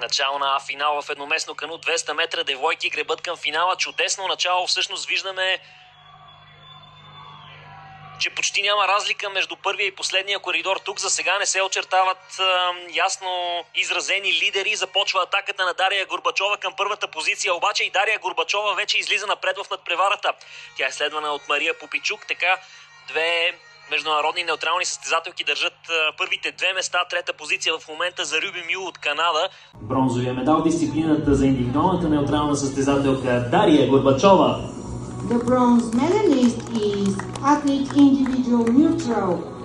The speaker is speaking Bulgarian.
Начало на финала в едноместно кану 200 метра. Девойки гребат към финала. Чудесно начало. Всъщност виждаме, че почти няма разлика между първия и последния коридор. Тук за сега не се очертават ясно изразени лидери. Започва атаката на Дария Горбачова към първата позиция. Обаче и Дария Горбачова вече излиза напред в надпреварата. Тя е следвана от Мария Попичук. Така две международни неутрални състезателки държат първите две места. Трета позиция в момента за Рюби Мю от Канада. Бронзовия медал в дисциплината за индивидуалната неутрална състезателка Дария Горбачова. The bronze medalist is athlete individual neutral